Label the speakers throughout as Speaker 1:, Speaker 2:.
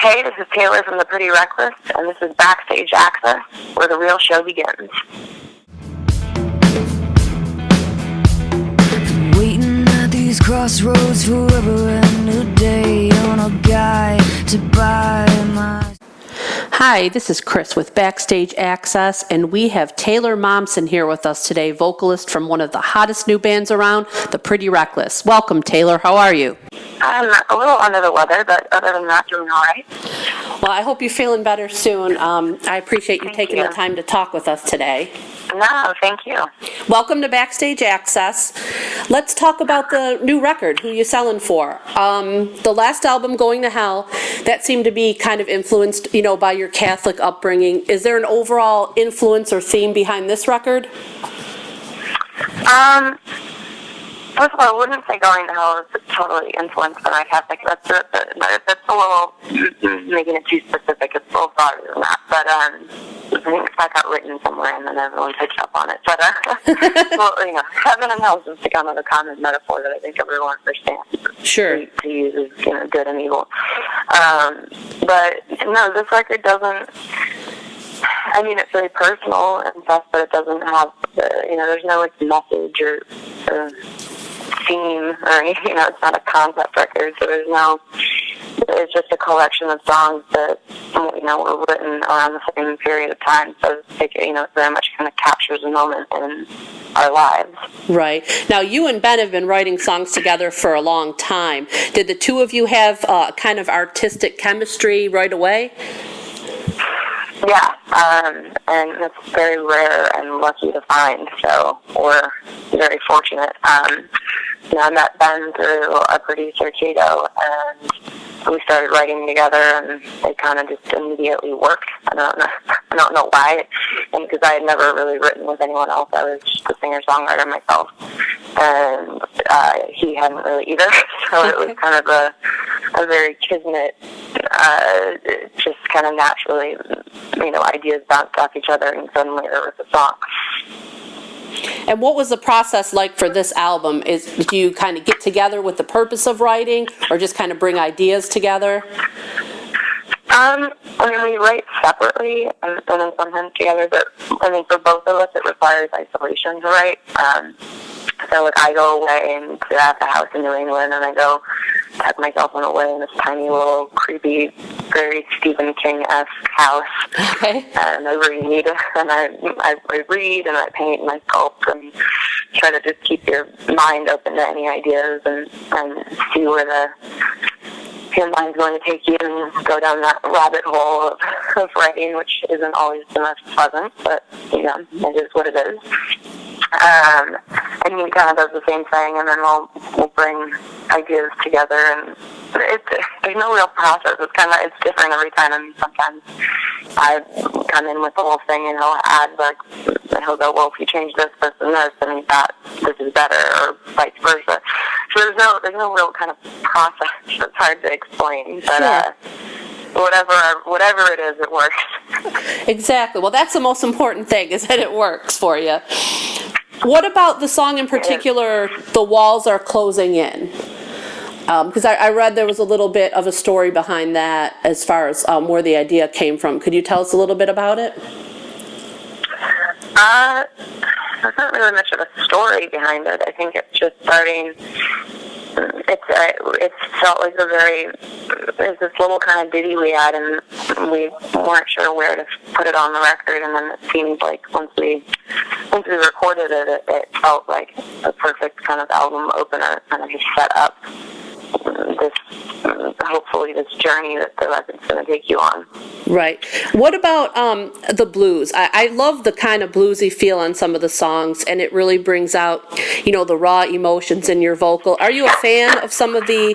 Speaker 1: Hey, this is Taylor from The Pretty Reckless, and this is Backstage Access, where the real show begins.
Speaker 2: Waiting at these crossroads forever and a day on a guide to buy my...
Speaker 3: Hi, this is Chris with BackstageAxxess, and we have Taylor Momsen here with us today, vocalist from one of the hottest new bands around, The Pretty Reckless. Welcome, Taylor. How are you?
Speaker 1: I'm a little under the weather, but other than that, doing all right.
Speaker 3: Well, I hope you're feeling better soon. I appreciate you taking the time to talk with us today.
Speaker 1: No, thank you.
Speaker 3: Welcome to BackstageAxxess. Let's talk about the new record, Who You Sellin' For. The last album, Going to Hell, that seemed to be kind of influenced, by your Catholic upbringing. Is there an overall influence or theme behind this record?
Speaker 1: First of all, I wouldn't say Going to Hell is totally influenced by my Catholic. That's a little making it too specific. It's a little broader than that. But I think that got written somewhere and then everyone picked up on it. But well, heaven and hell is just kind of a common metaphor that I think everyone understands.
Speaker 3: Sure.
Speaker 1: To use as good and evil. But no, this record doesn't. I mean, it's very personal and stuff, but it doesn't have there's no message or theme or anything. It's not a concept record, so it's just a collection of songs that were written around the same period of time. So it very much kind of captures a moment in our lives.
Speaker 3: Right. Now, you and Ben have been writing songs together for a long time. Did the two of you have kind of artistic chemistry right away?
Speaker 1: Yeah, and it's very rare and lucky to find, so we're very fortunate. I met Ben through a producer, Cato, and we started writing together, and it kind of just immediately worked. I don't know why, and because I had never really written with anyone else. I was just a singer-songwriter myself, and he hadn't really either, so it was kind of a very kismet, just kind of naturally, ideas bounced off each other, and suddenly there was a song.
Speaker 3: And what was the process like for this album? Do you kind of get together with the purpose of writing, or just kind of bring ideas together?
Speaker 1: We write separately and then sometimes together, but for both of us it requires isolation to write. So I go away and at the house in New England, and I go tuck myself away in this tiny little creepy, very Stephen King-esque house.
Speaker 3: Okay.
Speaker 1: And I read, and I read, and I paint, and I sculpt, and try to just keep your mind open to any ideas and see where your mind's going to take you and go down that rabbit hole of writing, which isn't always the most pleasant, but, it is what it is. And he kind of does the same thing, and then we'll bring ideas together, and there's no real process. It's different every time. Sometimes I come in with the whole thing, and he'll go, well, if you change this, and this, and this is better, or vice versa. So there's no real kind of process. It's hard to explain, but
Speaker 3: sure.
Speaker 1: Whatever it is, it works.
Speaker 3: Exactly. Well, that's the most important thing, is that it works for you. What about the song in particular, The Walls Are Closing In? Because I read there was a little bit of a story behind that as far as where the idea came from. Could you tell us a little bit about it?
Speaker 1: There's not really much of a story behind it. I think it's just starting. It felt like there's this little kind of ditty we had, and we weren't sure where to put it on the record, and then it seemed like once we recorded it felt like a perfect kind of album opener, kind of just set up hopefully this journey that the record's going to take you on.
Speaker 3: Right. What about the blues? I love the kind of bluesy feel on some of the songs, and it really brings out, the raw emotions in your vocal. Are you a fan of some of the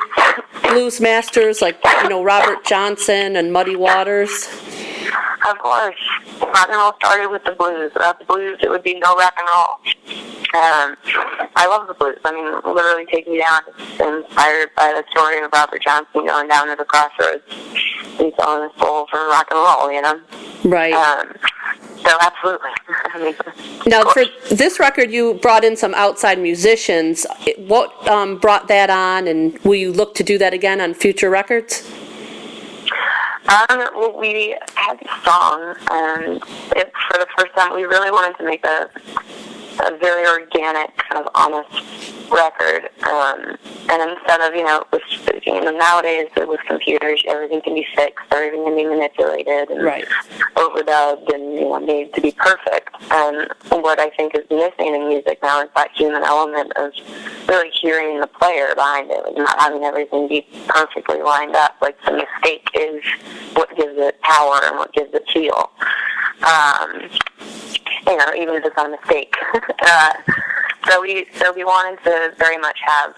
Speaker 3: blues masters like, Robert Johnson and Muddy Waters?
Speaker 1: Of course. Rock and roll started with the blues. Without the blues, it would be no rock and roll. I love the blues. Literally take me down. It's inspired by the story of Robert Johnson going down to the crossroads and selling his soul for rock and roll,
Speaker 3: Right.
Speaker 1: So absolutely.
Speaker 3: Now, for this record, you brought in some outside musicians. What brought that on, and will you look to do that again on future records?
Speaker 1: Well, we had this song, and for the first time, we really wanted to make a very organic, kind of honest record. And instead of, nowadays with computers, everything can be fixed, everything can be manipulated and overdubbed and made to be perfect. And what I think is missing in music now is that human element of really hearing the player behind it, like not having everything be perfectly lined up. Like the mistake is what gives it power and what gives it feel. Even if it's not a mistake. So we wanted to very much have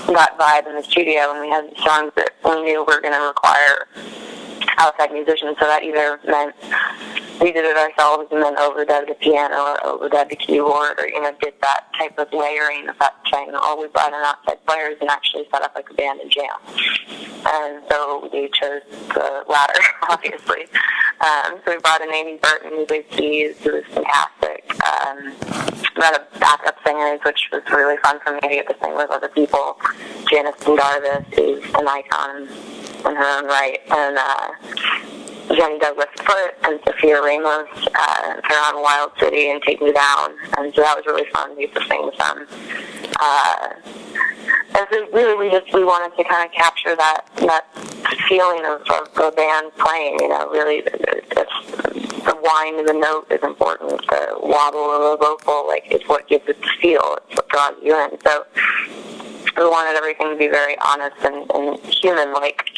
Speaker 1: that vibe in the studio, and we had songs that we knew were going to require outside musicians, so that either meant we did it ourselves and then overdubbed the piano or overdubbed the keyboard, or did that type of layering of that thing, or we brought in outside players and actually set up like a band and jam. And so we chose the latter, obviously. So we brought in Amy Burton, who played keys, who was fantastic. We had a backup singers, which was really fun for me to get to sing with other people. Janice Pendarvis, who's an icon in her own right, and Jenny Douglas Foote and Sophia Ramos, they're on Wild City and Take Me Down, and so that was really fun to get to sing with them. And so really we wanted to kind of capture that feeling of the band playing, really the whine of the note is important, the wobble of the vocal, it's what gives it the feel, it's what draws you in. So we wanted everything to be very honest and human-like,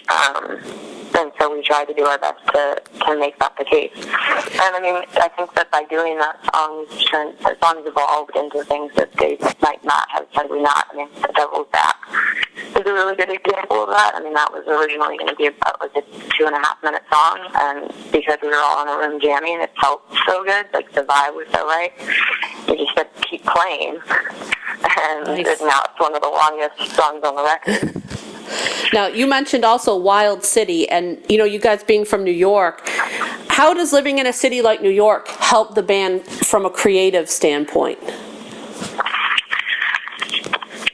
Speaker 1: and so we tried to do our best to make that the case. And I think that by doing that, songs evolved into things that they might not have said we not. The Devil's Back is a really good example of that. That was originally going to be about a 2.5-minute song, and because we were all in a room jamming, it felt so good, the vibe was so right. We just said, keep playing. And
Speaker 3: nice.
Speaker 1: Now it's one of the longest songs on the record.
Speaker 3: Now, you mentioned also Wild City, and you guys being from New York, how does living in a city like New York help the band from a creative standpoint?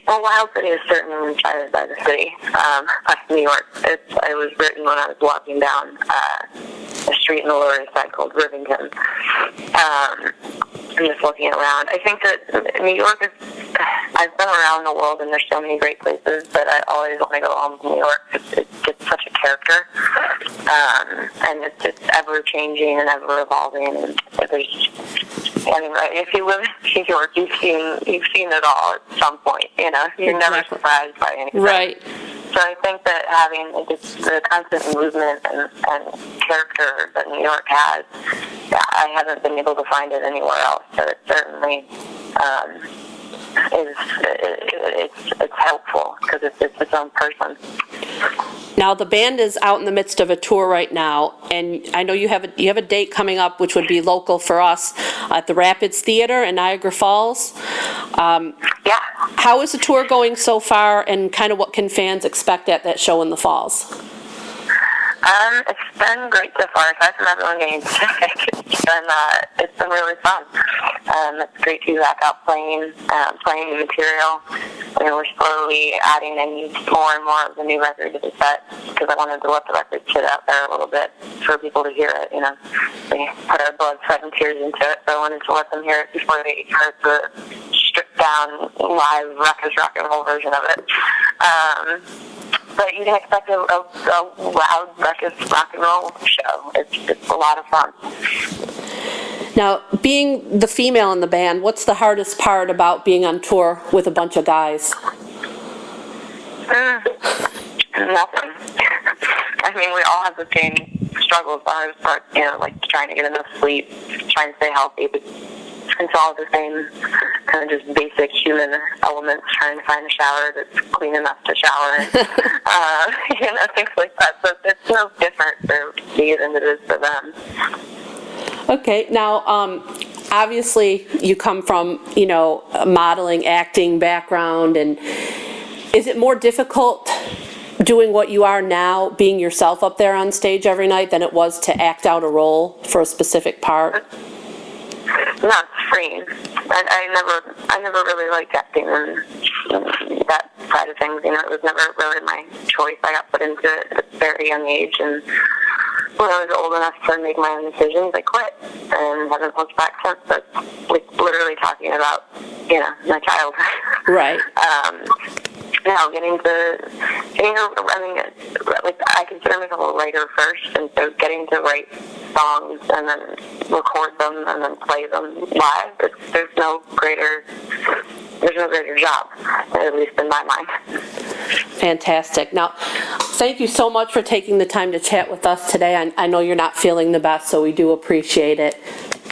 Speaker 1: Well, Wild City is certainly inspired by the city of New York. It was written when I was walking down a street in the Lower East Side called Rivington, and just looking around. I think that New York is, I've been around the world and there's so many great places, but I always want to go home to New York. It's such a character, and it's ever-changing and ever-evolving, and there's, if you live in New York, you've seen it all at some point, You're never surprised by anything.
Speaker 3: Right.
Speaker 1: So I think that having the constant movement and character that New York has, I haven't been able to find it anywhere else. So it certainly it's helpful because it's its own person.
Speaker 3: Now the band is out in the midst of a tour right now, and I know you have a date coming up, which would be local for us, at the Rapids Theater in Niagara Falls.
Speaker 1: Yeah.
Speaker 3: How is the tour going so far, and kind of what can fans expect at that show in the Falls?
Speaker 1: It's been great so far. Aside from everyone getting sick, it's been really fun. It's great to be back out playing the material. We're slowly adding in more and more of the new record to the set because I wanted to let the record sit out there a little bit for people to hear it. We put our blood, sweat, and tears into it, so I wanted to let them hear it before they heard the stripped down live ruckus rock and roll version of it. But you can expect a loud ruckus rock and roll show. It's a lot of fun.
Speaker 3: Now, being the female in the band, what's the hardest part about being on tour with a bunch of guys?
Speaker 1: Nothing. We all have the same struggles. The hardest part, trying to get enough sleep, trying to stay healthy, but it's all the same kind of just basic human elements, trying to find a shower that's clean enough to shower in. Things like that. So it's no different for me than it is for them.
Speaker 3: Okay, now, obviously you come from, a modeling, acting background, and is it more difficult doing what you are now, being yourself up there on stage every night, than it was to act out a role for a specific part?
Speaker 1: No, it's freeing. I never really liked acting and that side of things. It was never really my choice. I got put into it at a very young age, and when I was old enough to make my own decisions, I quit and haven't looked back since. That's like literally talking about, my child.
Speaker 3: Right.
Speaker 1: I mean, like, I consider myself a writer first, and so getting to write songs and then record them and then play them live, there's no greater job, at least in my mind.
Speaker 3: Fantastic. Now, thank you so much for taking the time to chat with us today. I know you're not feeling the best, so we do appreciate it.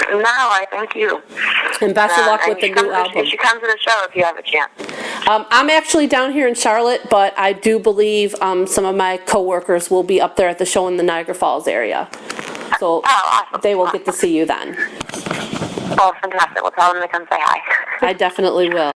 Speaker 1: No, I thank you.
Speaker 3: And best of luck with the new album.
Speaker 1: You should come to the show if you have a chance.
Speaker 3: I'm actually down here in Charlotte, but I do believe some of my coworkers will be up there at the show in the Niagara Falls area. So
Speaker 1: awesome.
Speaker 3: They will get to see you then.
Speaker 1: Oh, fantastic. Well, tell them to come say hi.
Speaker 3: I definitely will.